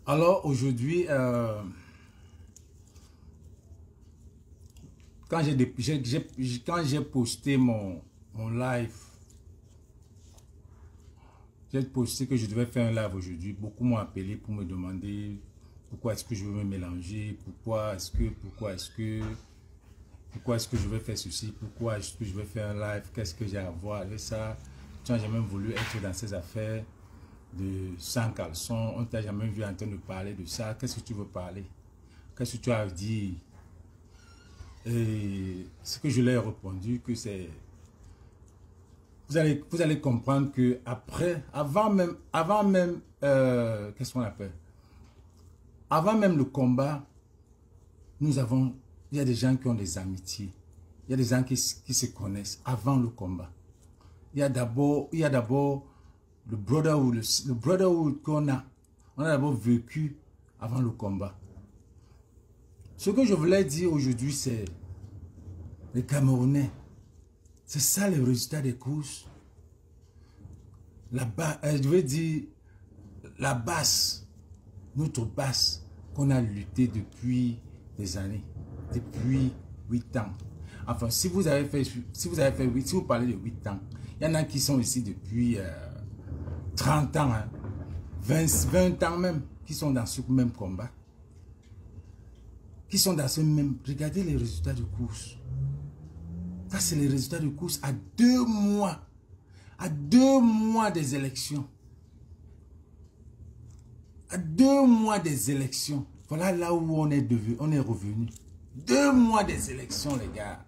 Alors aujourd'hui, quand j'ai posté mon live, j'ai posté que je devais faire un live aujourd'hui, beaucoup m'ont appelé pour me demander pourquoi est-ce que je veux me mélanger, pourquoi est-ce que je vais faire ceci, pourquoi est-ce que je vais faire un live, qu'est-ce que j'ai à voir avec ça. Tu n'as jamais voulu être dans ces affaires de sans caleçon, on t'a jamais vu en train de parler de ça, qu'est-ce que tu veux parler, qu'est-ce que tu as dit. Et ce que je leur ai répondu, que c'est, vous allez comprendre que avant même, qu'est-ce qu'on appelle, avant même le combat, il y a des gens qui ont des amitiés, il y a des gens qui se connaissent avant le combat. Il y a d'abord le brotherhood qu'on a. On a d'abord vécu avant le combat. Ce que je voulais dire aujourd'hui, c'est les Camerounais. C'est ça le résultat des courses. Je veux dire, la base, notre base qu'on a lutté depuis des années, depuis 8 ans. Enfin, si vous parlez de 8 ans, il y en a qui sont ici depuis 30 ans, hein, 20 ans même, qui sont dans ce même combat. Qui sont dans ce même... Regardez les résultats de course. Ça, c'est les résultats de course à 2 mois. À 2 mois des élections. À 2 mois des élections. Voilà là où on est revenu. 2 mois des élections, les gars.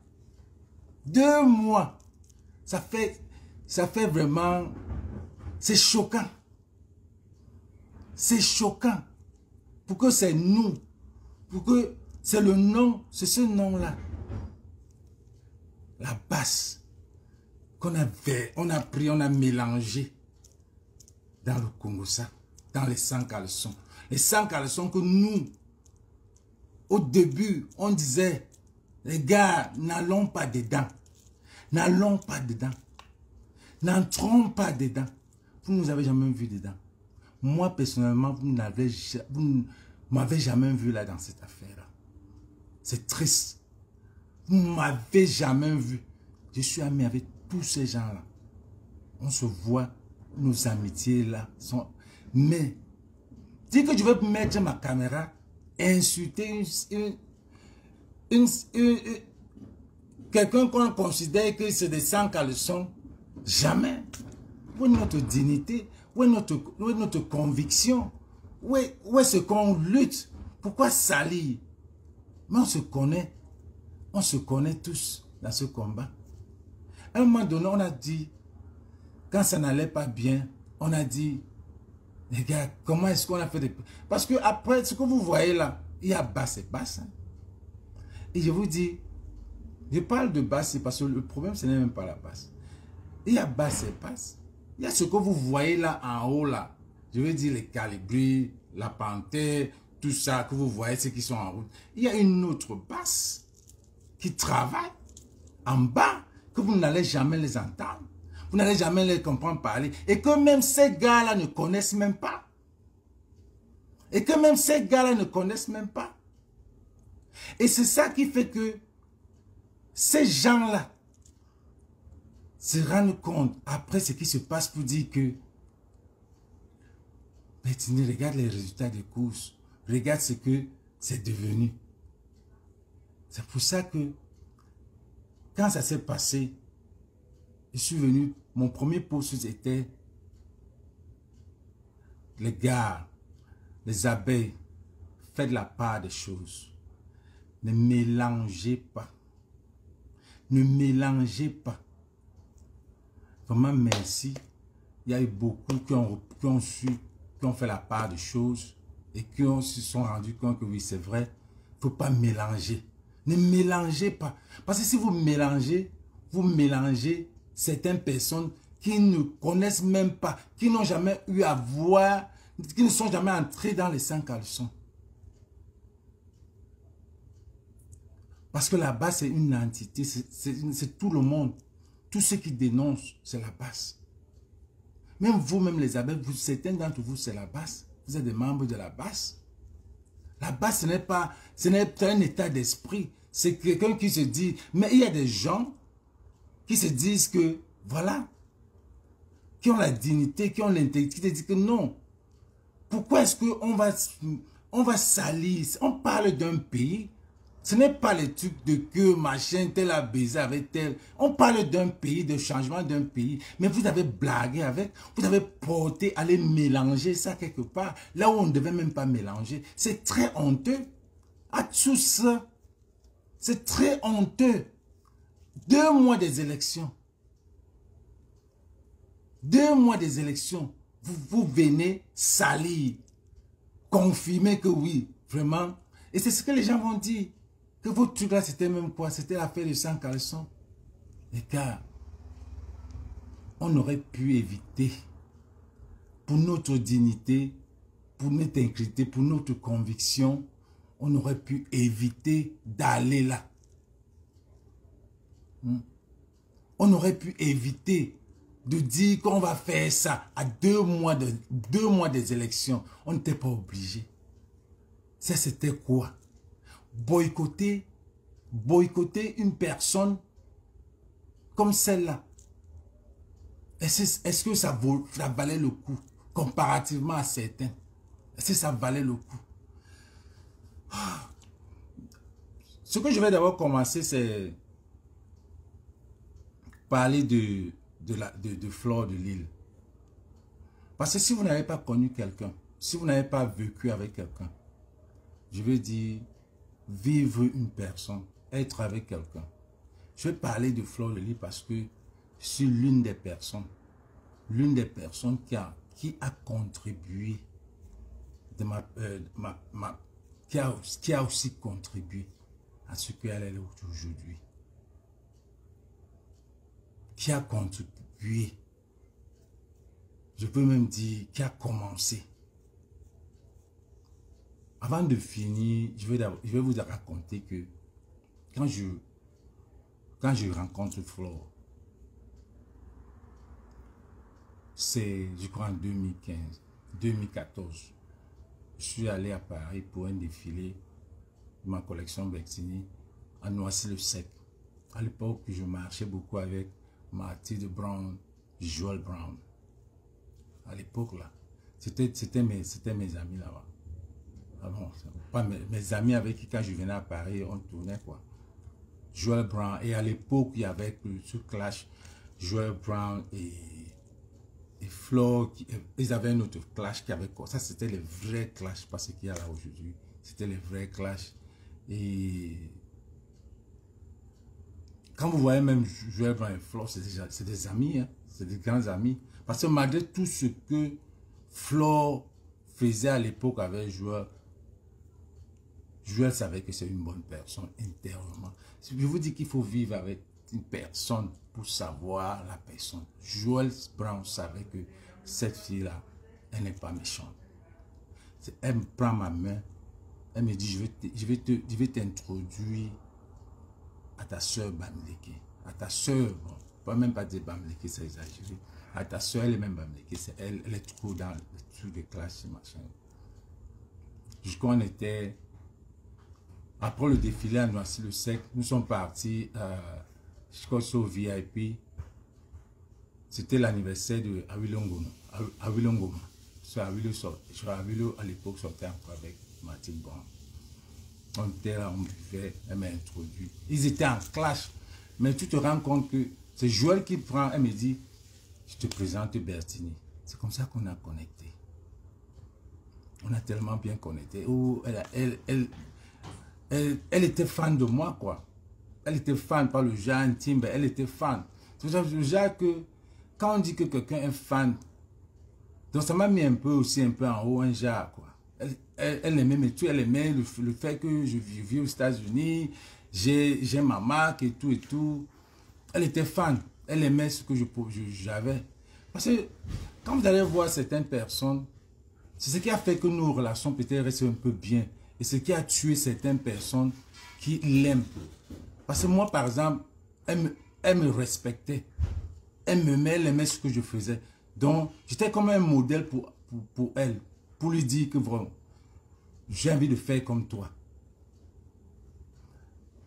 2 mois. Ça fait vraiment... C'est choquant. C'est choquant. Pour que c'est nous. Pour que c'est le nom, c'est ce nom-là. La base qu'on on a pris, on a mélangé dans le Congo, ça, dans les 100 caleçons. Les 100 caleçons que nous, au début, on disait, les gars, n'allons pas dedans. N'allons pas dedans. N'entrons pas dedans. Vous ne nous avez jamais vu dedans. Moi, personnellement, vous ne m'avez jamais vu là dans cette affaire-là. C'est triste. Vous ne m'avez jamais vu. Je suis ami avec tous ces gens-là. On se voit, nos amitiés là sont... Mais, dis que je vais mettre ma caméra et insulter quelqu'un qu'on considère que c'est des sans caleçons, jamais. Où est notre dignité? Où est notre conviction? Où est ce qu'on lutte? Pourquoi salir? Mais on se connaît tous dans ce combat. À un moment donné, on a dit, quand ça n'allait pas bien, on a dit, les gars, comment est-ce qu'on a fait des... Parce que après, ce que vous voyez là, il y a basse et basse. Hein. Et je vous dis, je parle de basse parce que le problème, ce n'est même pas la basse. Il y a basse et basse. Il y a ce que vous voyez là en haut là. Je veux dire les calibris, la panthère, tout ça que vous voyez, ceux qui sont en route. Il y a une autre basse qui travaille en bas que vous n'allez jamais les entendre. Vous n'allez jamais les comprendre parler. Et que même ces gars-là ne connaissent même pas. Et que même ces gars-là ne connaissent même pas. Et c'est ça qui fait que ces gens-là se rendent compte après ce qui se passe pour dire que mais regarde les résultats des courses. Regarde ce que c'est devenu. C'est pour ça que quand ça s'est passé, je suis venu, mon premier post était les gars, les abeilles, faites la part des choses. Ne mélangez pas. Ne mélangez pas. Vraiment merci. Il y a eu beaucoup qui ont fait la part des choses et qui se sont rendus compte que oui, c'est vrai, il ne faut pas mélanger. Ne mélangez pas. Parce que si vous mélangez certaines personnes qui ne connaissent même pas, qui n'ont jamais eu à voir, qui ne sont jamais entrés dans les 100 caleçons. Parce que la base, c'est une entité, c'est tout le monde. Tous ceux qui dénoncent, c'est la base. Même vous, même les abeilles, certains d'entre vous, c'est la base. Vous êtes des membres de la base. La base, ce n'est pas un état d'esprit. C'est quelqu'un qui se dit, mais il y a des gens qui se disent que, voilà, qui ont la dignité, qui ont l'intégrité, qui te disent que non. Pourquoi est-ce qu'on va salir? On parle d'un pays. Ce n'est pas les trucs de que machin, tel a baisé avec tel. On parle d'un pays, de changement d'un pays. Mais vous avez blagué avec, vous avez porté, aller mélanger ça quelque part. Là où on ne devait même pas mélanger. C'est très honteux. À tout ça, c'est très honteux. 2 mois des élections. 2 mois des élections. Vous venez salir. Confirmer que oui, vraiment. Et c'est ce que les gens vont dire. Que votre truc là, c'était même quoi? C'était l'affaire de sans caleçon. Les gars, on aurait pu éviter, pour notre dignité, pour notre intégrité, pour notre conviction, on aurait pu éviter d'aller là. On aurait pu éviter de dire qu'on va faire ça à 2 mois des élections. On n'était pas obligé. Ça, c'était quoi? Boycotter une personne comme celle-là. Est-ce que ça valait le coup comparativement à certains? Est-ce que ça valait le coup? Ce que je vais d'abord commencer, c'est parler de Fleur de Lys. Parce que si vous n'avez pas connu quelqu'un, si vous n'avez pas vécu avec quelqu'un, je veux dire, vivre une personne, être avec quelqu'un. Je vais parler de Fleur de Lys parce que je suis l'une des personnes qui a contribué, qui a aussi contribué à ce qu'elle est aujourd'hui. Qui a contribué, je peux même dire, qui a commencé. Avant de finir, je vais vous raconter que quand je rencontre Fleur, c'est, je crois, en 2014, je suis allé à Paris pour un défilé de ma collection Bertini à Noisy-le-Sec. À l'époque, je marchais beaucoup avec Mathilde Brown, Joel Brown. À l'époque, là, c'était mes amis là-bas. Ah bon, pas mes amis avec qui, quand je venais à Paris, on tournait quoi. Joel Brown. Et à l'époque, il y avait ce clash, Joel Brown et Fleur. Ils avaient un autre clash qui avait quoi. Ça, c'était les vrais clashs, pas ce qu'il y a là aujourd'hui. C'était les vrais clashs. Et quand vous voyez même Joel Brown et Fleur, c'est des amis, hein, c'est des grands amis. Parce que malgré tout ce que Fleur faisait à l'époque avec Joel, Joel savait que c'est une bonne personne intérieurement. Je vous dis qu'il faut vivre avec une personne pour savoir la personne. Joel Brown savait que cette fille-là, elle n'est pas méchante. Elle me prend ma main, elle me dit, je vais t'introduire à ta soeur Bamileke. À ta soeur, bon, pas même pas dire Bamileke, c'est exagéré. À ta soeur, elle est même Bamileke, elle est trop dans le truc de classe, machin. Jusqu'à on était... Après le défilé à Noisy-le-Sec, nous sommes partis, je crois, au VIP. C'était l'anniversaire de Awilongoma. Awilo, à l'époque, sortait encore avec Mathilde Brown. On était là, on buvait, elle m'a introduit. Ils étaient en clash. Mais tu te rends compte que c'est Joël qui prend, elle me dit, je te présente Bertini. C'est comme ça qu'on a connecté. On a tellement bien connecté. Oh, elle était fan de moi, quoi. Elle était fan, pas le genre intime, mais elle était fan. C'est le genre que, quand on dit que quelqu'un est fan, donc ça m'a mis un peu en haut, un genre, quoi. Elle aimait mes trucs, elle aimait le fait que je vivais aux États-Unis, j'ai ma marque et tout. Elle était fan, elle aimait ce que j'avais. Parce que quand vous allez voir certaines personnes, c'est ce qui a fait que nos relations peut-être restent un peu bien. Et ce qui a tué certaines personnes qui l'aiment. Parce que moi, par exemple, elle me respectait. Elle m'aimait, elle aimait ce que je faisais. Donc, j'étais comme un modèle pour elle, pour lui dire que vraiment, j'ai envie de faire comme toi.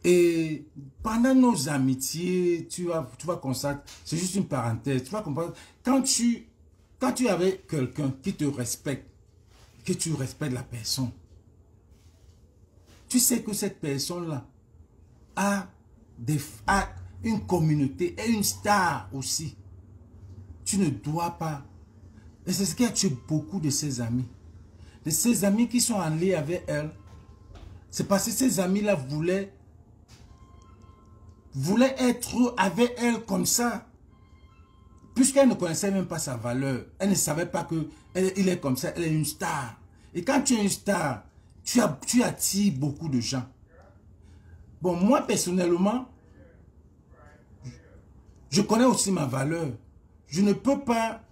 Et pendant nos amitiés, tu vas constater, c'est juste une parenthèse, tu vas comprendre, quand tu avais quelqu'un qui te respecte, que tu respectes la personne, tu sais que cette personne-là a une communauté et une star aussi. Tu ne dois pas. Et c'est ce qui a tué beaucoup de ses amis. De ses amis qui sont en lien avec elle. C'est parce que ces amis-là voulaient être avec elle comme ça. Puisqu'elle ne connaissait même pas sa valeur. Elle ne savait pas qu'il est comme ça. Elle est une star. Et quand tu es une star, tu attires beaucoup de gens. Bon, moi personnellement, je connais aussi ma valeur. Je ne peux pas...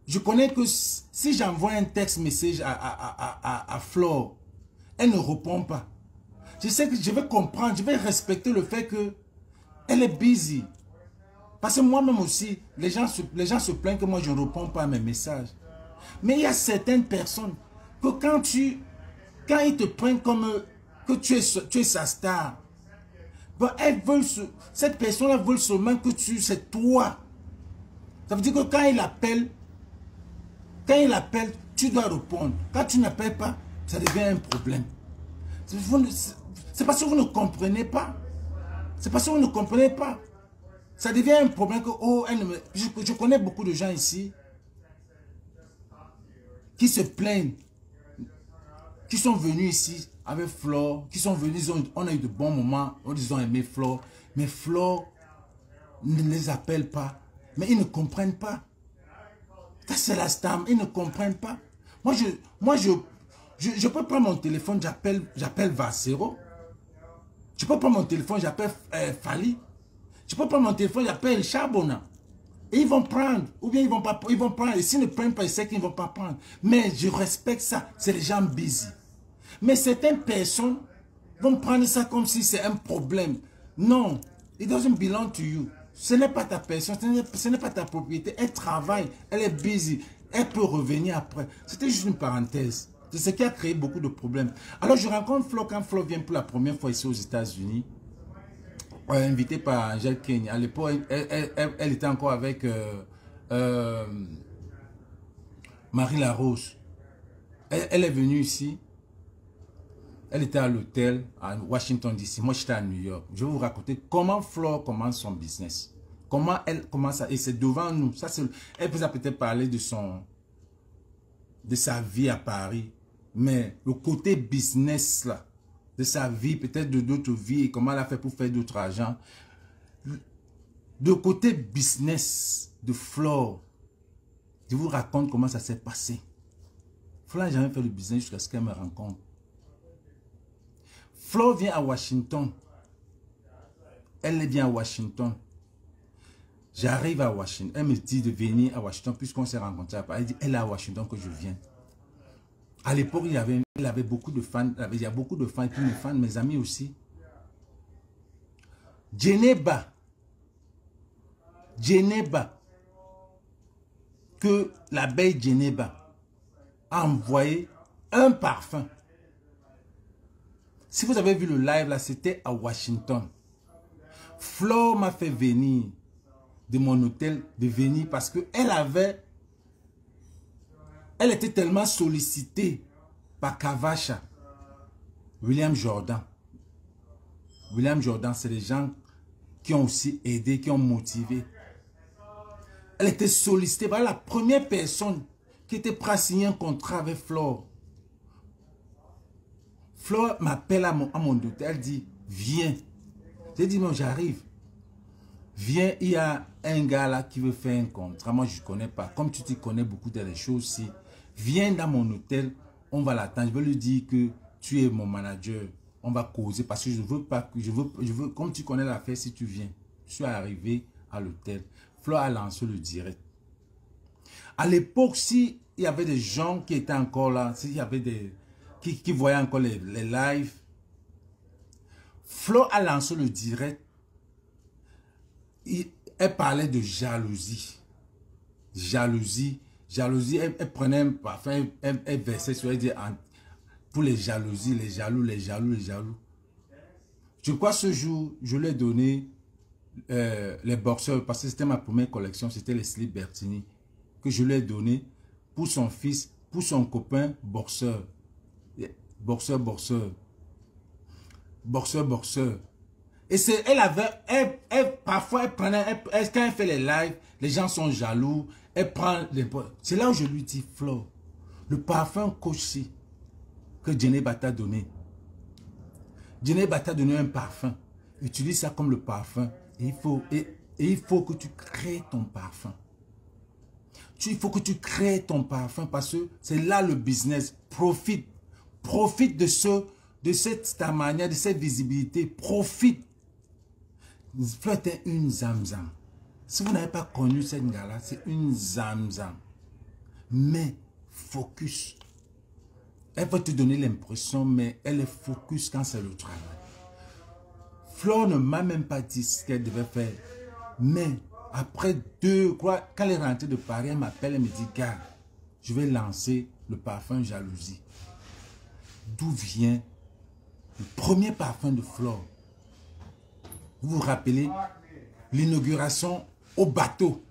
Je connais que si j'envoie un texte message à Flore, elle ne répond pas. Je sais que je vais comprendre, je vais respecter le fait que elle est busy. Parce que moi-même aussi, les gens se plaignent que moi je ne réponds pas à mes messages. Mais il y a certaines personnes que quand ils te prennent comme que tu es sa star, bon, cette personne-là veut seulement que c'est toi. Ça veut dire que quand il appelle, tu dois répondre. Quand tu n'appelles pas, ça devient un problème. C'est parce que vous ne comprenez pas. C'est parce que vous ne comprenez pas. Ça devient un problème que, oh, je connais beaucoup de gens ici qui se plaignent, qui sont venus ici avec Flore, qui sont venus, on a eu de bons moments, ils ont aimé Flore, mais Flore ne les appelle pas, mais ils ne comprennent pas. Ça, c'est la star, ils ne comprennent pas. Moi, je peux prendre mon téléphone, j'appelle Vassero. Je peux prendre mon téléphone, j'appelle Fali. Je peux prendre mon téléphone, j'appelle Charbonna. Et ils vont prendre, ou bien ils vont prendre. Et s'ils ne prennent pas, ils savent qu'ils ne vont pas prendre. Mais je respecte ça, c'est les gens busy. Mais certaines personnes vont prendre ça comme si c'est un problème. Non, it doesn't belong to you. Ce n'est pas ta personne, ce n'est pas ta propriété. Elle travaille, elle est busy, elle peut revenir après. C'était juste une parenthèse. C'est ce qui a créé beaucoup de problèmes. Alors je rencontre Flo quand Flo vient pour la première fois ici aux États-Unis. Invitée par Angèle Kenya. À l'époque, elle était encore avec Marie Larose. Elle est venue ici. Elle était à l'hôtel à Washington DC. Moi, j'étais à New York. Je vais vous raconter comment Flore commence son business. Comment elle commence à... Et c'est devant nous. Ça, elle vous a peut-être parlé de sa vie à Paris. Mais le côté business, là, de sa vie, peut-être de d'autres vies, et comment elle a fait pour faire d'autres argent. De côté business de Flore, je vous raconte comment ça s'est passé. Flore n'a jamais fait le business jusqu'à ce qu'elle me rencontre. Flore vient à Washington. Elle vient à Washington. J'arrive à Washington. Elle me dit de venir à Washington puisqu'on s'est rencontrés à Paris. Elle dit, elle est à Washington que je viens. À l'époque, il avait beaucoup de fans. Il y a beaucoup de fans qui me fans, mes amis aussi. Geneva, que l'abeille Geneva a envoyé un parfum. Si vous avez vu le live là, c'était à Washington. Flore m'a fait venir de mon hôtel, parce que elle était tellement sollicitée par Kavacha, William Jordan. William Jordan, c'est des gens qui ont aussi aidé, qui ont motivé. Elle était sollicitée par la première personne qui était prête à signer un contrat avec Flore. Flore m'appelle à mon hôtel, elle dit, viens. J'ai dit, non, j'arrive. Viens, il y a un gars là qui veut faire un contrat. Moi, je ne connais pas. Comme tu connais beaucoup de choses ici. Viens dans mon hôtel, on va l'attendre. Je vais lui dire que tu es mon manager. On va causer parce que je veux pas, je veux, comme tu connais l'affaire, si tu viens. Je suis arrivé à l'hôtel. Flore a lancé le direct. À l'époque, s'il y avait des gens qui étaient encore là, s'il y avait des... qui voyaient encore les lives, Flore a lancé le direct. Elle parlait de jalousie. Jalousie. jalousie, elle prenait un parfum, elle versait sur elle, dit, pour les jalousies, les jaloux, les jaloux, les jaloux. Je crois ce jour, je lui ai donné les boxeurs, parce que c'était ma première collection, c'était les slips Bertini, que je lui ai donné pour son fils, pour son copain boxeur. Boxeur, boxeur. Boxeur, boxeur. Et c'est, parfois, elle prenait, quand elle fait les lives, les gens sont jaloux, elle prend les... C'est là où je lui dis, Flo, le parfum Koshi que Djeneba t'a donné. Djeneba t'a donné un parfum. Utilise ça comme le parfum. Et il faut que tu crées ton parfum. Il faut que tu crées ton parfum parce que c'est là le business. Profite. Profite de cette manière, de cette visibilité. Profite. Flo était une zamzam. Si vous n'avez pas connu cette gars-là, c'est une zamzam. Mais focus. Elle va te donner l'impression, mais elle est focus quand c'est le travail. Flo ne m'a même pas dit ce qu'elle devait faire. Mais après quand elle est rentrée de Paris, elle m'appelle et me dit, gars, je vais lancer le parfum Jalousie. D'où vient le premier parfum de Flo? Vous vous rappelez l'inauguration au bateau.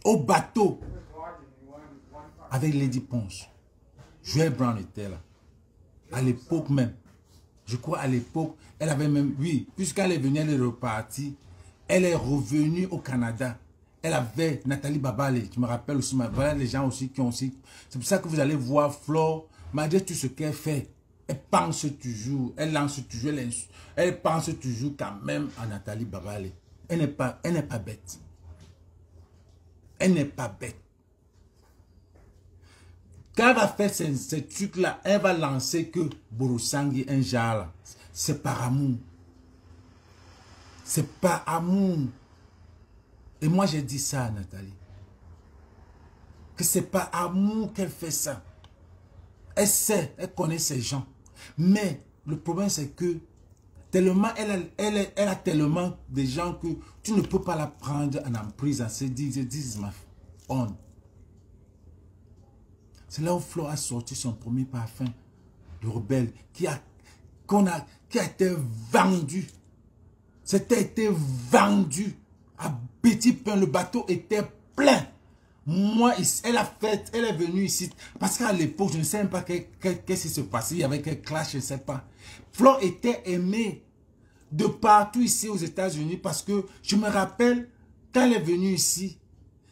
Au bateau. Avec Lady Ponce. Joël Brown était là. À l'époque même. Je crois à l'époque, elle avait même, oui, puisqu'elle est venue, elle est repartie. Elle est revenue au Canada. Elle avait Nathalie Babale. Je me rappelle aussi, voilà les gens aussi qui ont aussi. C'est pour ça que vous allez voir Flo, malgré tout ce qu'elle fait. Elle pense toujours, elle lance toujours, elle pense toujours quand même à Nathalie Babale. Elle n'est pas bête. Elle n'est pas bête. Quand elle va faire ces trucs-là, elle va lancer que Borosangi, un genre, c'est par amour. C'est par amour. Et moi, j'ai dit ça à Nathalie. Que c'est par amour qu'elle fait ça. Elle sait, elle connaît ces gens. Mais le problème, c'est que tellement, elle a tellement de gens que tu ne peux pas la prendre en emprise. Elle se dit, this is my own. C'est là où Flo a sorti son premier parfum de Rebelle qui a été vendu. C'était été vendu à Petit Pain. Le bateau était plein. Moi, elle est venue ici. Parce qu'à l'époque, je ne sais même pas qu'est-ce qui se passait. Il y avait quel clash, je ne sais pas. Flo était aimé de partout ici aux États-Unis parce que je me rappelle, quand elle est venue ici,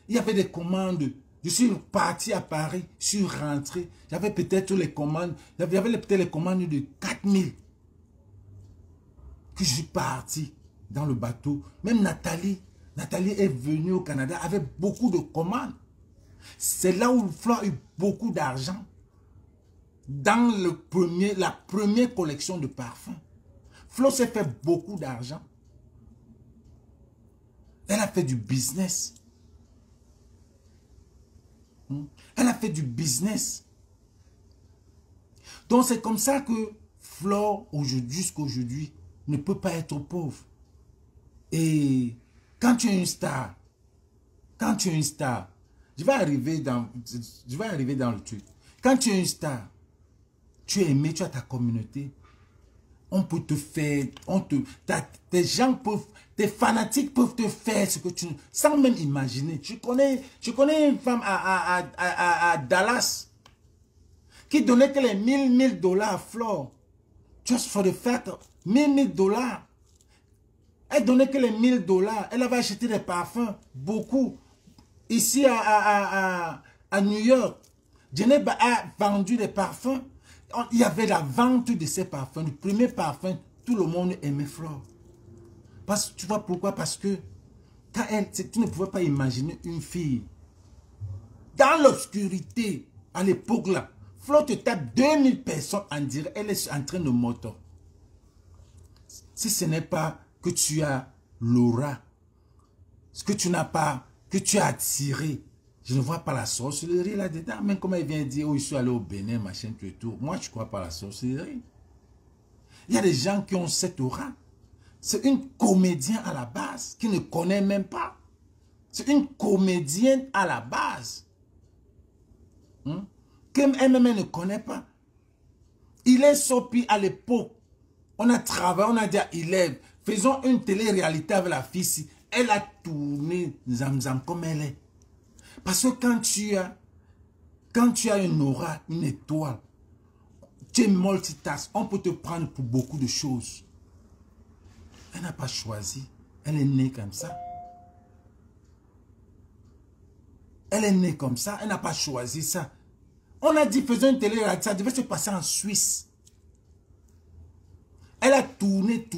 il y avait des commandes. Je suis parti à Paris, je suis rentré. J'avais peut-être les commandes. Il y avait peut-être les commandes de 4000. Que je suis parti dans le bateau. Même Nathalie est venue au Canada avec beaucoup de commandes. C'est là où Flo a eu beaucoup d'argent. Dans la première collection de parfums. Flo s'est fait beaucoup d'argent. Elle a fait du business. Elle a fait du business. Donc c'est comme ça que Flo, jusqu'à aujourd'hui, ne peut pas être pauvre. Et quand tu es une star, je vais arriver dans le truc. Quand tu es une star, tu es aimé, tu as ta communauté. On peut te faire, tes gens peuvent, tes fanatiques peuvent te faire ce que tu, sans même imaginer. Je connais une femme à Dallas qui donnait que les 1000 dollars à Flo. Just for the fact, 1000 dollars. Elle donnait que les 1000 dollars. Elle avait acheté des parfums, beaucoup. Ici à New York, Djeneba a vendu des parfums. Il y avait la vente de ces parfums. Le premier parfum, tout le monde aimait Flo. Parce que tu vois pourquoi? Parce que quand tu ne pouvais pas imaginer une fille dans l'obscurité à l'époque là. Flo te tape 2000 personnes en direct. Elle est en train de moto. Si ce n'est pas que tu as l'aura, ce que tu n'as pas, que tu as attiré. Je ne vois pas la sorcellerie là-dedans. Même comme elle vient dire, oh, je suis allé au Bénin, machin, tout. Moi, je ne crois pas à la sorcellerie. Il y a des gens qui ont cette aura. C'est une comédienne à la base, qui ne connaît même pas. C'est une comédienne à la base. Qu'elle-même ne connaît pas. Il est sorti à l'époque. On a travaillé, on a dit à Hélène, faisons une télé-réalité avec la fille. Elle a tourné Zamzam comme elle est. Parce que quand tu as une aura, une étoile, tu es multitask, on peut te prendre pour beaucoup de choses. Elle n'a pas choisi. Elle est née comme ça. Elle est née comme ça. Elle n'a pas choisi ça. On a dit, faisons une télé-réalité, ça devait se passer en Suisse. Elle a tourné.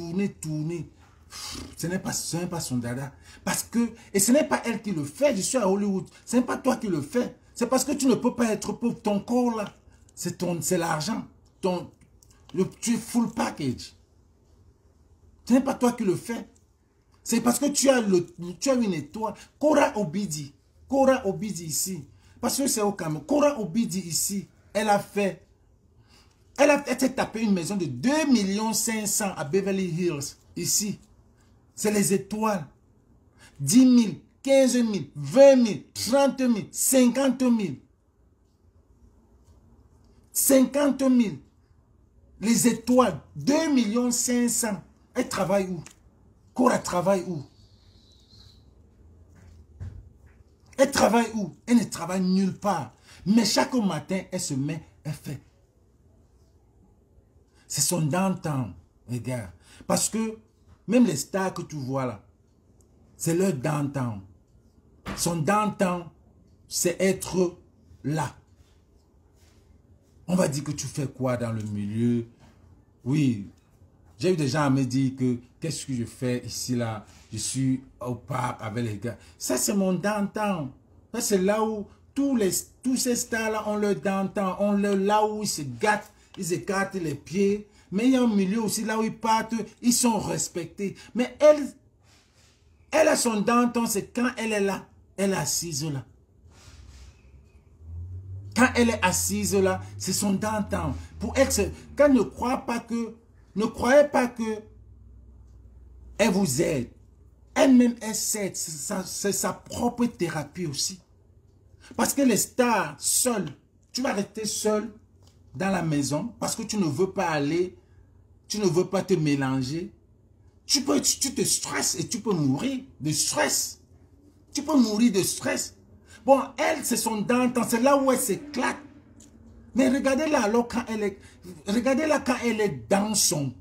Ce n'est pas son dada. Parce que, et ce n'est pas elle qui le fait, je suis à Hollywood. Ce n'est pas toi qui le fais. C'est parce que tu ne peux pas être pauvre. Ton corps là, c'est l'argent. Tu es full package. Ce n'est pas toi qui le fais. C'est parce que tu as une étoile. Kora Obidi ici. Parce que c'est au Cameroun. Kora Obidi ici, elle s'est tapé une maison de 2,5 millions à Beverly Hills, ici. C'est les étoiles. 10 000, 15 000, 20 000, 30 000, 50 000. 50 000. Les étoiles, 2,5 millions. Elle travaille où? Cora travaille où? Elle travaille où? Elle ne travaille nulle part. Mais chaque matin, elle se met, elle fait. C'est son downtown, regarde. Parce que même les stars que tu vois là, c'est leur downtown. Son downtown, c'est être là. On va dire que tu fais quoi dans le milieu? Oui, j'ai eu des gens à me dire que qu'est-ce que je fais ici là? Je suis au parc avec les gars. Ça c'est mon downtown. Ça c'est là où tous ces stars là ont leur downtown. Là où ils se gâtent, ils écartent les pieds. Mais il y a un milieu aussi là où ils partent, ils sont respectés. Mais elle a son downtown, c'est quand elle est là, elle est assise là. Quand elle est assise là, c'est son downtown. Pour elle, quand ne croyez pas que elle vous aide. Elle-même, elle s'aide. C'est sa propre thérapie aussi. Parce que les stars, seules, tu vas rester seul dans la maison parce que tu ne veux pas aller, tu ne veux pas te mélanger. Tu te stresses et tu peux mourir de stress. Tu peux mourir de stress. Bon, elle, c'est son downtown, c'est là où elle s'éclate. Mais regardez-la alors quand elle est, regardez-la quand elle est dans son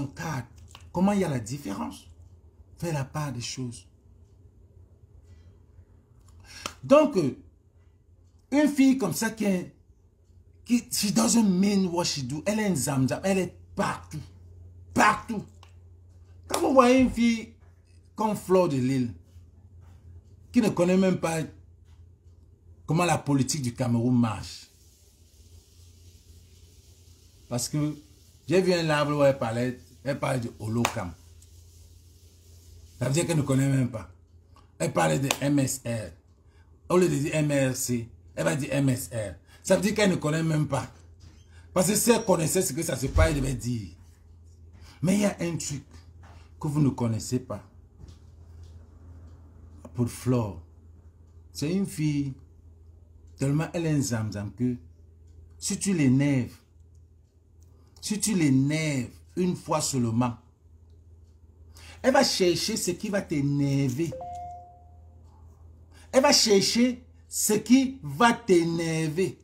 cadre. Comment il y a la différence? Fais la part des choses. Donc, une fille comme ça she doesn't mean what she do. Elle est un zamzam, elle est partout. Partout. Quand vous voyez une fille comme Fleur de Lille, qui ne connaît même pas comment la politique du Cameroun marche. Parce que j'ai vu un live où elle parlait de Holocam. Ça veut dire qu'elle ne connaît même pas. Elle parlait de MSR. Au lieu de dire MRC, elle va dire MSR. Ça veut dire qu'elle ne connaît même pas. Parce que si elle connaissait ce que ça se passe, elle devait dire. Mais il y a un truc que vous ne connaissez pas. Pour Flore, c'est une fille, tellement elle est un zamzam que si tu l'énerves une fois seulement, elle va chercher ce qui va t'énerver. Elle va chercher ce qui va t'énerver.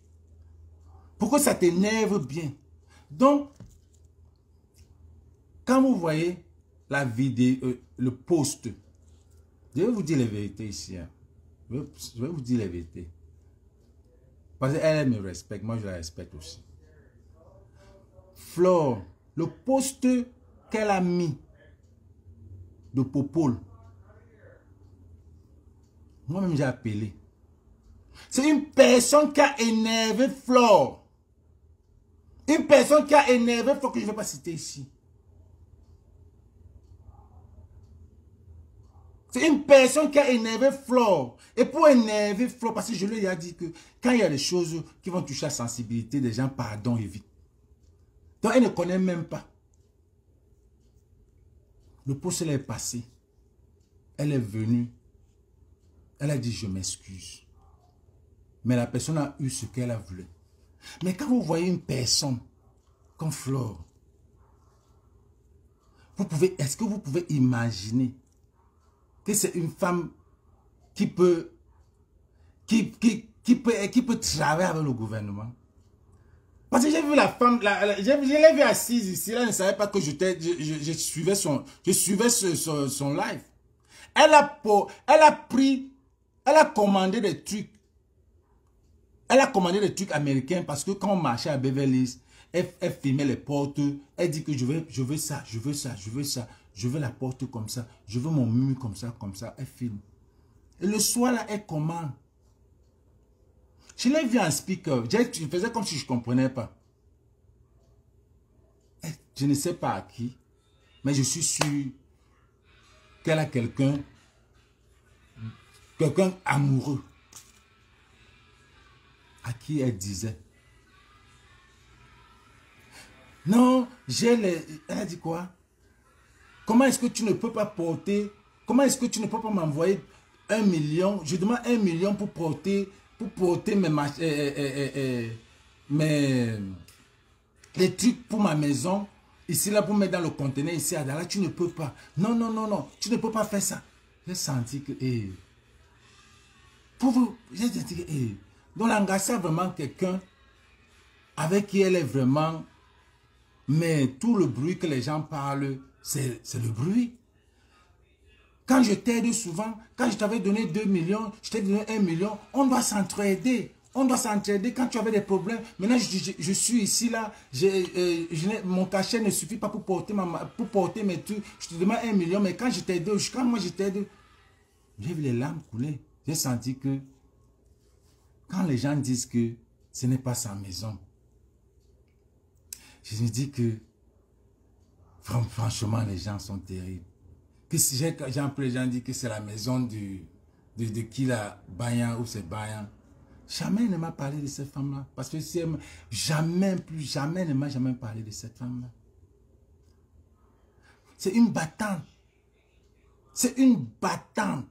Pour que ça t'énerve bien. Donc, quand vous voyez la vidéo, le post, je vais vous dire la vérité ici. Hein. Je vais vous dire la vérité. Parce qu'elle me respecte, moi je la respecte aussi. Flore, le post qu'elle a mis de Popol, moi-même j'ai appelé. C'est une personne qui a énervé Flore. Une personne qui a énervé Flore que je ne vais pas citer ici. C'est une personne qui a énervé Flore. Et pour énerver Flore, parce que je lui ai dit que quand il y a des choses qui vont toucher la sensibilité des gens, pardon, évite. Donc elle ne connaît même pas. Le poste est passé. Elle est venue. Elle a dit, je m'excuse. Mais la personne a eu ce qu'elle a voulu. Mais quand vous voyez une personne comme Flore, est-ce que vous pouvez imaginer que c'est une femme qui peut travailler avec le gouvernement? Parce que j'ai vu la femme, je l'ai vue assise ici, là, elle ne savait pas que je suivais son live. Elle a commandé des trucs. Elle a commandé des trucs américains parce que quand on marchait à Beverly Hills, elle filmait les portes, elle dit que je veux ça, je veux ça, je veux ça, je veux la porte comme ça, je veux mon mur comme ça, elle filme. Et le soir là, elle commande. Je l'ai vu en speaker, je faisais comme si je ne comprenais pas. Je ne sais pas à qui, mais je suis sûr qu'elle a quelqu'un amoureux à qui elle disait. Non, elle a dit quoi? Comment est-ce que tu ne peux pas porter, comment est-ce que tu ne peux pas m'envoyer 1 million? Je demande 1 million pour porter les trucs pour ma maison, ici là pour mettre dans le conteneur, ici à Dallas, tu ne peux pas. Non, non, non, non, tu ne peux pas faire ça. J'ai senti que, pour vous, j'ai senti que, donc l'engagement vraiment quelqu'un avec qui elle est vraiment, mais tout le bruit que les gens parlent, c'est le bruit. Quand je t'aide souvent, quand je t'avais donné 2 millions, je t'ai donné 1 million, on doit s'entraider. On doit s'entraider quand tu avais des problèmes. Maintenant, je suis ici, là. Mon cachet ne suffit pas pour porter mes trucs. Je te demande 1 million, mais quand je t'aide, quand moi je t'aide, j'ai vu les larmes couler. J'ai senti que quand les gens disent que ce n'est pas sa maison, je me dis que franchement, les gens sont terribles. Que si j'ai appelé les gens disent que c'est la maison de qui la Bayan ou c'est Bayan. Jamais ne m'a parlé de cette femme-là. Parce que si jamais ne m'a jamais parlé de cette femme-là. C'est une battante. C'est une battante.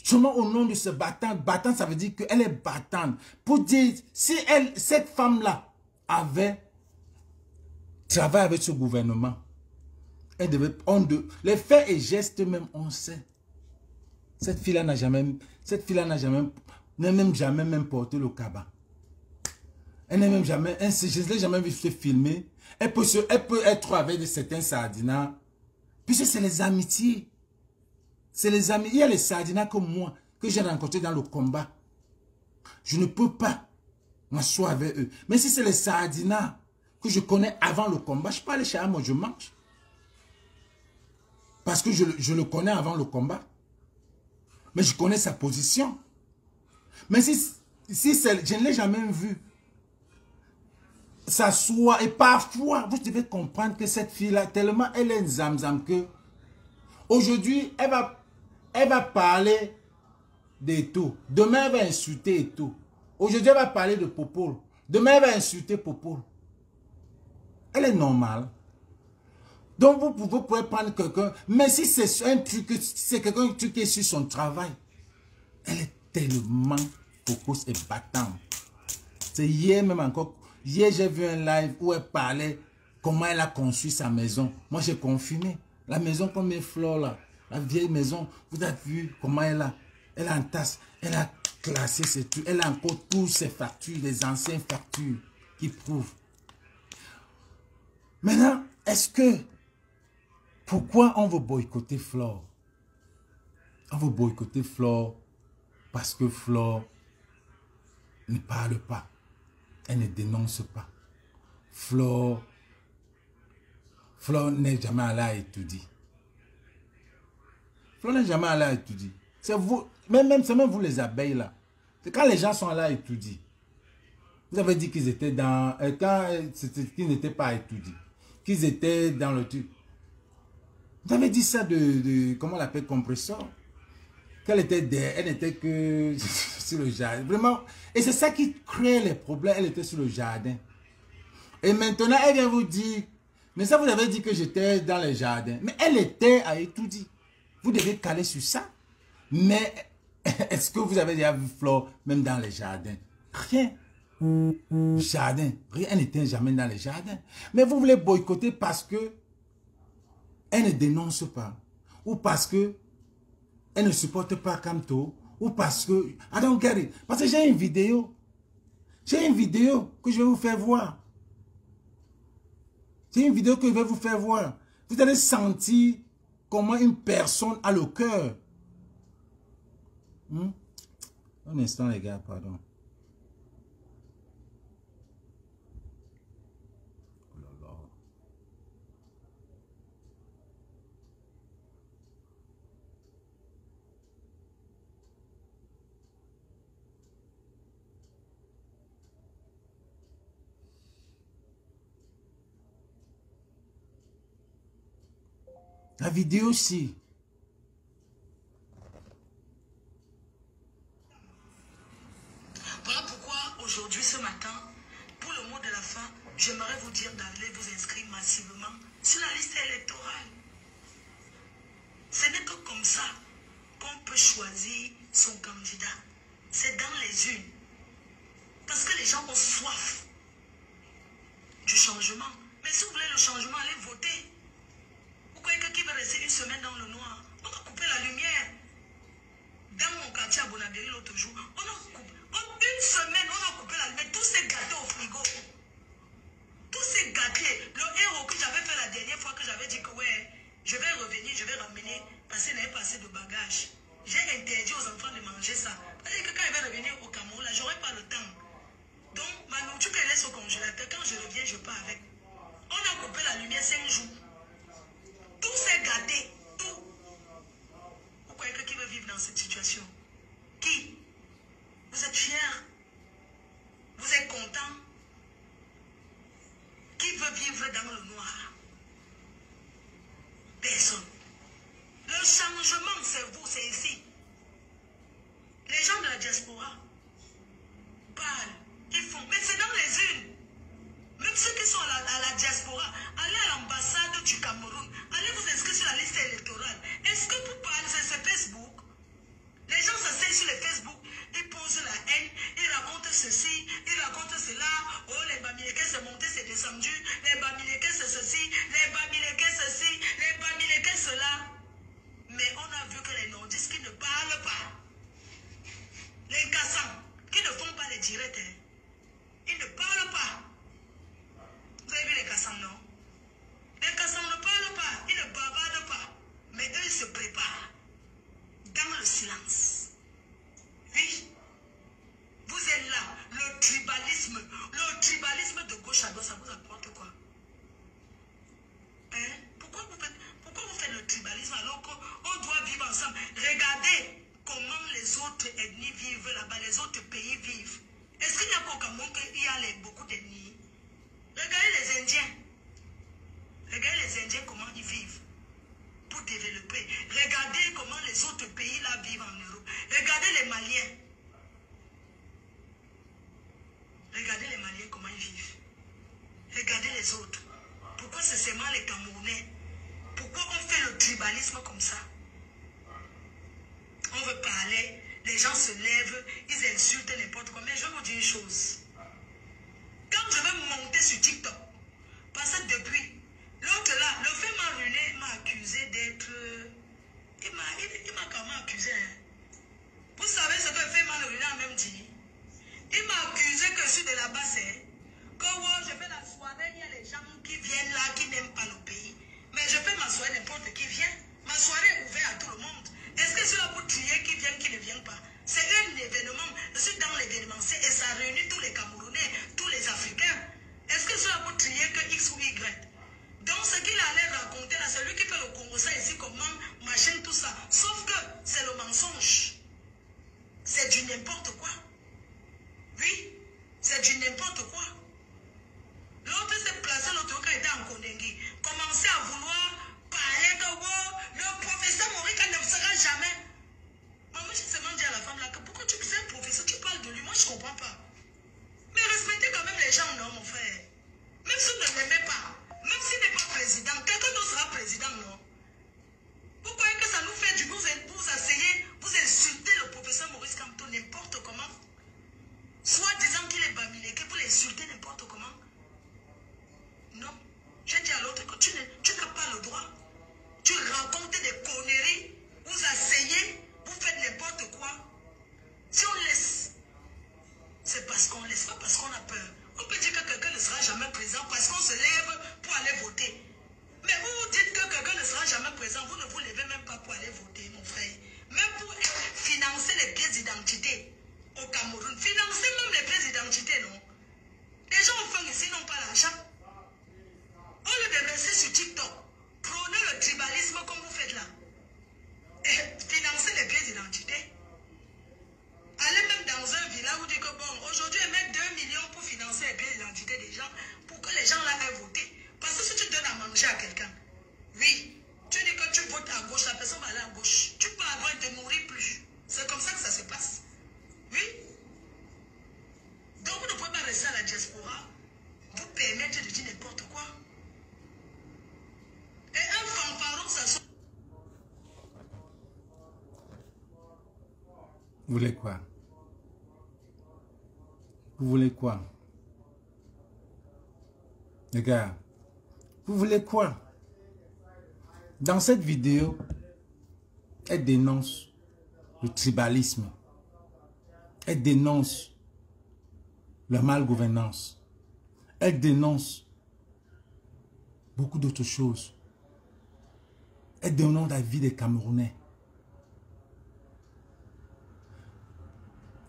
Seulement au nom de ce battante, battante ça veut dire qu'elle est battante. Pour dire, si cette femme-là avait travaillé avec ce gouvernement, elle devait, les faits et gestes même, on sait. Cette fille-là n'a jamais porté le cabas. Elle n'a même jamais, je ne l'ai jamais vu se filmer. Elle peut être avec certains sardinats. Puisque c'est les amitiés. C'est les amis. Il y a les sardinats comme moi, que j'ai rencontrés dans le combat. Je ne peux pas m'asseoir avec eux. Mais si c'est les sardinats que je connais avant le combat, je peux aller chez moi, je mange. Parce que je le connais avant le combat. Mais je connais sa position. Mais si je ne l'ai jamais vu s'asseoir. Et parfois, vous devez comprendre que cette fille-là, tellement elle est zamzam que aujourd'hui, elle va parler d'Eto. Demain, elle va insulter Eto. Aujourd'hui, elle va parler de Popol. Demain, elle va insulter Popol. Elle est normale. Donc, vous pouvez prendre quelqu'un, mais si c'est un truc, c'est quelqu'un qui est sur son travail, elle est tellement focus et battante. C'est hier même encore, hier j'ai vu un live où elle parlait comment elle a conçu sa maison. Moi, j'ai confirmé. La maison comme mes fleurs là, la vieille maison, vous avez vu comment elle entasse, elle a classé ses trucs, elle a encore tous ses factures, les anciennes factures qui prouvent. Maintenant, pourquoi on veut boycotter Flore? On veut boycotter Flore parce que Flore ne parle pas. Elle ne dénonce pas. Flore n'est jamais allée à étudier. Flore n'est jamais allée à étudier. C'est vous, c'est même vous les abeilles là. C'est quand les gens sont allés à étudier. Vous avez dit qu'ils étaient dans... qu'ils n'étaient pas à étudier. Qu'ils étaient dans le truc. Vous avez dit ça comment on l'appelle, compresseur. Qu'elle était elle n'était que sur le jardin. Vraiment. Et c'est ça qui crée les problèmes. Elle était sur le jardin. Et maintenant, elle vient vous dire, mais ça vous avez dit que j'étais dans le jardin. Mais elle était à étudier. Vous devez caler sur ça. Mais est-ce que vous avez déjà vu Flore même dans les jardins? Rien. Jardin. Rien n'était jamais dans les jardins. Mais vous voulez boycotter parce que elle ne dénonce pas. Ou parce que elle ne supporte pas Kamto. Ou parce que... I don't get it. Parce que j'ai une vidéo. J'ai une vidéo que je vais vous faire voir. J'ai une vidéo que je vais vous faire voir. Vous allez sentir comment une personne a le cœur. Un instant, les gars, pardon. Oh là là. La vidéo aussi. Voilà pourquoi aujourd'hui, ce matin, pour le mot de la fin, j'aimerais vous dire d'aller vous inscrire massivement sur la liste électorale. Ce n'est que comme ça qu'on peut choisir son candidat. C'est dans les urnes. Parce que les gens ont soif du changement. Mais si vous voulez le changement, allez voter. Vous croyez que qui va rester une semaine dans le noir? On a coupé la lumière. Dans mon quartier à Bonabéry l'autre jour, on a coupé. Une semaine, on a coupé la lumière. Tout s'est gâté au frigo. Tout s'est gâté. Le héros que j'avais fait la dernière fois que j'avais dit que ouais, je vais revenir, je vais ramener, parce qu'il n'avait pas assez de bagages. J'ai interdit aux enfants de manger ça. C'est-à-dire que quand il va revenir au Cameroun, là, j'aurai pas le temps. Donc, ma nourriture qu'elle laisse au congélateur, quand je reviens, je pars avec. On a coupé la lumière 5 jours. Tout s'est gâté. Tout. Vous croyez que qui veut vivre dans cette situation? Qui? Vous êtes fiers? Vous êtes contents? Qui veut vivre dans le noir? Personne. Le changement, c'est vous, c'est ici. Les gens de la diaspora parlent, ils font, mais c'est dans les urnes. Même ceux qui sont à la diaspora, allez à l'ambassade du Cameroun, allez vous inscrire sur la liste électorale. Est-ce que vous parlez, c'est Facebook? Les gens s'asseyent sur les Facebook, ils posent la haine, ils racontent ceci, ils racontent cela. Oh, les Bamileke c'est monté, c'est descendu. Les Bamileke c'est ceci, les Bamileke ceci, les Bamileke cela. Mais on a vu que les nordistes qui ne parlent pas, les Kassans, qui ne font pas les directs, ils ne parlent pas. Vous avez vu les Kassans, non? Les Kassans ne parlent pas, ils ne bavardent pas. Mais eux, ils se préparent dans le silence. Oui, vous êtes là. Le tribalisme de gauche à droite, ça vous apporte quoi? Hein? Pourquoi vous faites le tribalisme alors qu'on doit vivre ensemble? Regardez comment les autres ethnies vivent là-bas, les autres pays vivent. Est-ce qu'il n'y a pas au Cameroun qu'il y a beaucoup d'ethnies? Regardez les Indiens. Regardez les Indiens comment ils vivent pour développer. Regardez comment les autres pays là vivent en Europe. Regardez les Maliens. Regardez les Maliens comment ils vivent. Regardez les autres. Pourquoi c'est seulement les Camerounais? Pourquoi on fait le tribalisme comme ça? On veut parler, les gens se lèvent, ils insultent n'importe quoi. Mais je vais vous dire une chose. Quand je vais monter sur TikTok, parce que depuis, l'autre là, le fait m'a ruiné, m'a accusé d'être... Il m'a quand même accusé. Hein. Vous savez ce que le fait m'a ruiné a même dit? Il m'a accusé que je suis de la basse. Que ouais, je fais la soirée, il y a les gens qui viennent là, qui n'aiment pas le pays. Mais je fais ma soirée, n'importe qui vient. Ma soirée est ouverte à tout le monde. Est-ce que c'est là pour trier qui vient, qui ne vient pas? C'est un événement. Je suis dans l'événementiel et ça réunit tous les Camerounais, tous les Africains. Est-ce que c'est là pour trier que X ou Y? Donc ce qu'il allait raconter là, c'est lui qui fait le Congo, ça ici, comment, machin, tout ça. Sauf que c'est le mensonge. C'est du n'importe quoi. Oui, c'est du n'importe quoi. L'autre s'est placé, l'autre qui était en Kondengui, commençait à vouloir parler que oh, le professeur Morika ne sera jamais. Moi, je seulement dit à la femme là que pourquoi tu fais un professeur, tu parles de lui, moi je ne comprends pas. Mais respectez quand même les gens, non, mon frère. Même si vous ne l'aimez pas, même s'il n'est pas président, quelqu'un d'autre sera président, non. Vous croyez que ça nous fait du bien, vous asseyez, vous m'insulter n'importe comment. Non. J'ai dit à l'autre que tu n'as pas le droit. Tu racontes des conneries, vous asseyez, vous faites n'importe quoi. Si on laisse, c'est parce qu'on laisse, pas parce qu'on a peur. On peut dire que quelqu'un ne sera jamais présent parce qu'on se lève pour aller voter. Mais vous vous dites que quelqu'un ne sera jamais présent, vous ne vous levez même pas pour aller voter, mon frère. Même pour financer les pièces d'identité au Cameroun. Financer même les pièces d'identité, non? Les gens au fond ici n'ont pas l'argent. Au lieu de rester sur TikTok, prenez le tribalisme comme vous faites là. Et financez les pièces d'identité. Allez même dans un village où vous dites que bon, aujourd'hui, ils mettent 2 millions pour financer les pièces d'identité des gens, pour que les gens là aient voté. Parce que si tu donnes à manger à quelqu'un, oui, tu dis que tu votes à gauche, la personne va aller à gauche. Tu peux avoir de mourir plus. C'est comme ça que ça se passe. Oui. Donc vous ne pouvez pas rester à la diaspora, vous permettre de dire n'importe quoi. Et un fanfaron, ça sort. Vous voulez quoi? Vous voulez quoi? Les gars, vous voulez quoi? Dans cette vidéo, elle dénonce le tribalisme. Elle dénonce la malgouvernance. Elle dénonce beaucoup d'autres choses. Elle dénonce la vie des Camerounais.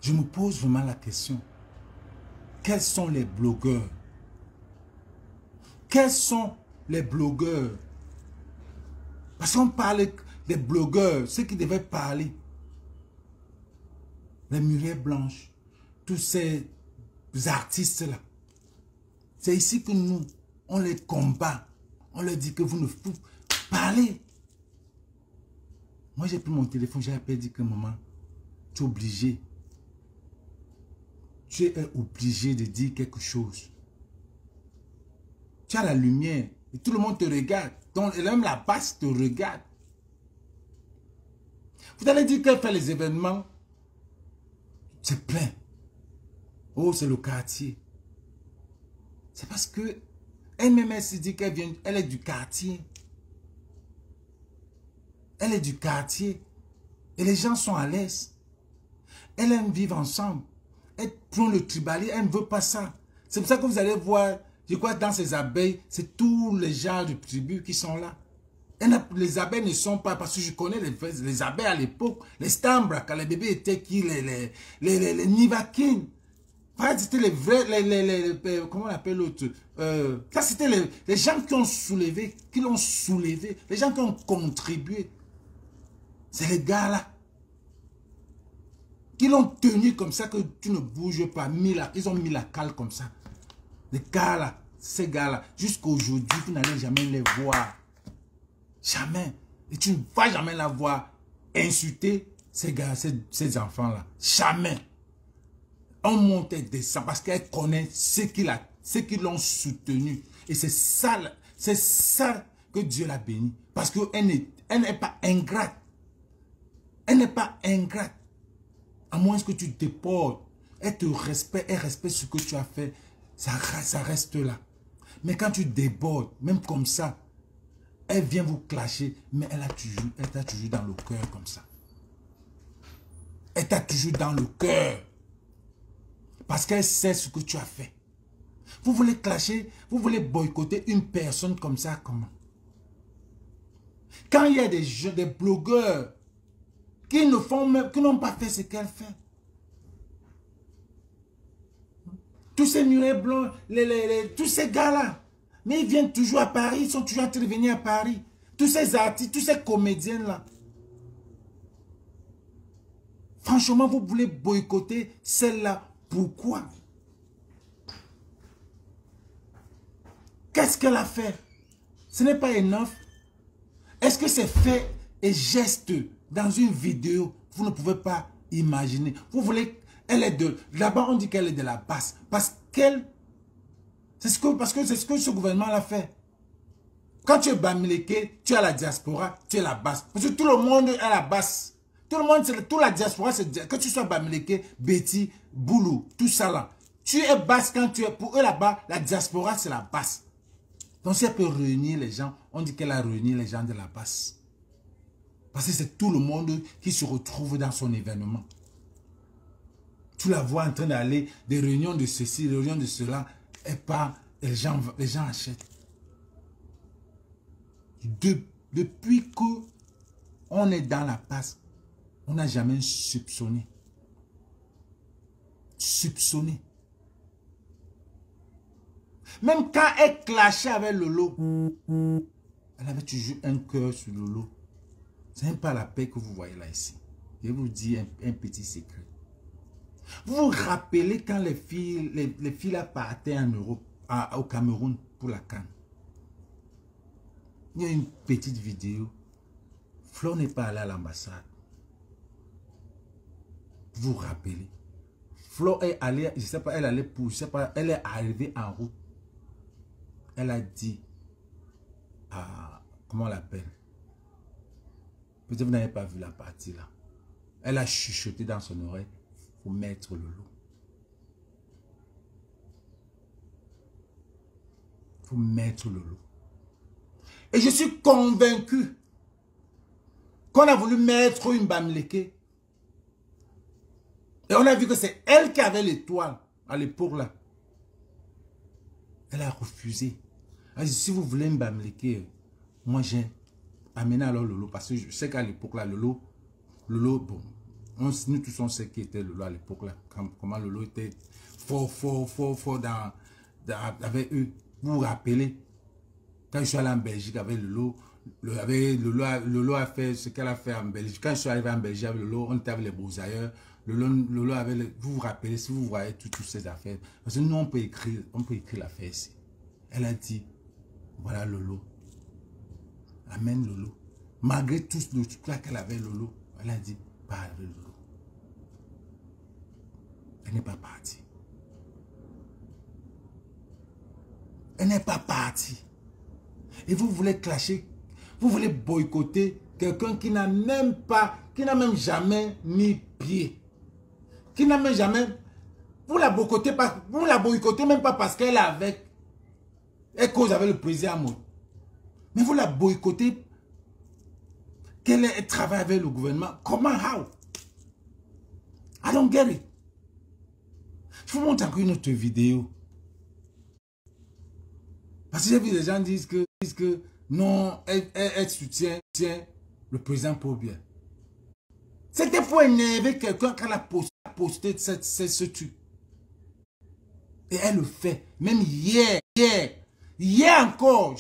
Je me pose vraiment la question. Quels sont les blogueurs? Quels sont les blogueurs? Parce qu'on parle des blogueurs, ceux qui devaient parler. Les Muriel Blanche, tous ces artistes-là. C'est ici que nous, on les combat. On leur dit que vous ne pouvez pas parler. Moi, j'ai pris mon téléphone, j'ai appelé, dit que maman, tu es obligé. Tu es obligé de dire quelque chose. Tu as la lumière et tout le monde te regarde. Donc, même la base te regarde. Vous allez dire qu'elle fait les événements. C'est plein. Oh, c'est le quartier. C'est parce que elle-même, elle se dit qu'elle vient, elle est du quartier. Elle est du quartier. Et les gens sont à l'aise. Elle aime vivre ensemble. Elle prend le tribalisme, elle ne veut pas ça. C'est pour ça que vous allez voir, je crois dans ces abeilles, c'est tous les gens du tribu qui sont là. Les abeilles ne sont pas, parce que je connais les abeilles à l'époque, les stambra, quand les bébés étaient qui, les nivakines. C'était les vrais, comment on appelle l'autre, ça c'était les gens qui ont soulevé, qui l'ont soulevé, les gens qui ont contribué. C'est les gars là. Qui l'ont tenu comme ça que tu ne bouges pas. Ils ont mis la cale comme ça. Les gars là, ces gars là, jusqu'à aujourd'hui, vous n'allez jamais les voir. Jamais. Et tu ne vas jamais la voir insulter ces gars, ces enfants là. Jamais. On monte et descend parce qu'elle connaît ceux qui l'ont soutenu. Et c'est ça que Dieu l'a béni. Parce qu'elle n'est pas ingrate. Elle n'est pas ingrate. À moins que tu te portes, elle te respecte, elle respecte ce que tu as fait, ça reste là. Mais quand tu débordes, même comme ça, elle vient vous clasher, mais elle t'a toujours dans le cœur comme ça. Elle t'a toujours dans le cœur. Parce qu'elle sait ce que tu as fait. Vous voulez clasher, vous voulez boycotter une personne comme ça, comment? Quand il y a des blogueurs qui n'ont pas fait ce qu'elle fait. Tous ces murets blancs, tous ces gars-là, mais ils viennent toujours à Paris, ils sont toujours en train de venir à Paris. Tous ces artistes, tous ces comédiens-là. Franchement, vous voulez boycotter celle-là. Pourquoi? Qu'est-ce qu'elle a fait? Ce n'est pas enough. Est-ce que c'est fait et geste dans une vidéo, vous ne pouvez pas imaginer. Vous voulez, elle est de, là-bas on dit qu'elle est de la basse. Parce que c'est ce que ce gouvernement l'a fait. Quand tu es Bamileke, tu es à la diaspora, tu es la basse. Parce que tout le monde est à la basse. Tout le monde, toute la diaspora, c'est que tu sois Bamileke, Betty, Boulou, tout ça là. Tu es basse quand tu es... Pour eux là-bas, la diaspora, c'est la basse. Donc si elle peut réunir les gens, on dit qu'elle a réuni les gens de la basse. Parce que c'est tout le monde qui se retrouve dans son événement. Tu la vois en train d'aller des réunions de ceci, des réunions de cela, et pas les gens achètent. Depuis qu'on est dans la passe, on n'a jamais soupçonné. Soupçonné. Même quand elle clashait avec Lolo, elle avait toujours un cœur sur Lolo. Ce n'est pas la paix que vous voyez là ici. Je vais vous dire un petit secret. Vous vous rappelez quand les filles là partaient en Europe, au Cameroun pour la CAN. Il y a une petite vidéo. Flo n'est pas allé à l'ambassade. Vous vous rappelez. Flo est allée, je ne sais pas, elle allait pour, je sais pas, elle est arrivée en route. Elle a dit à, comment on l'appelle? Peut-être vous n'avez pas vu la partie là. Elle a chuchoté dans son oreille. Faut mettre Lolo. Faut mettre Lolo. Et je suis convaincu qu'on a voulu mettre une Bamileke. Et on a vu que c'est elle qui avait l'étoile à l'époque là. Elle a refusé. Elle a dit, si vous voulez une Bamileke, moi j'ai amené alors Lolo. Parce que je sais qu'à l'époque là, Lolo, bon, nous tous on sait qui était Lolo à l'époque là. Comment Lolo était fort avec eux. Vous vous rappelez, quand je suis allé en Belgique avec Lolo, Lolo a fait ce qu'elle a fait en Belgique. Quand je suis arrivé en Belgique avec Lolo, on était avec les Beaux-Ailleurs. Lolo avait, vous vous rappelez, si vous voyez toutes ces affaires. Parce que nous, on peut écrire l'affaire ici. Elle a dit, voilà Lolo. Amène Lolo. Malgré tout le truc là qu'elle avait Lolo, elle a dit, pas avec Lolo. Elle n'est pas partie. Elle n'est pas partie. Et vous voulez clasher, vous voulez boycotter quelqu'un qui n'a même jamais mis pied. Qui n'a même jamais... Vous la boycottez même pas parce qu'elle est avec... Elle cause avec le président Amour. Mais vous la boycottez qu'elle travaille avec le gouvernement. Comment? How? I don't get it. Je vous montre encore une autre vidéo. Parce que j'ai vu des gens disent que non, elle soutient le président Paul Biya. C'était pour énerver quelqu'un quand elle a posté ce truc. Et elle le fait. Même hier encore,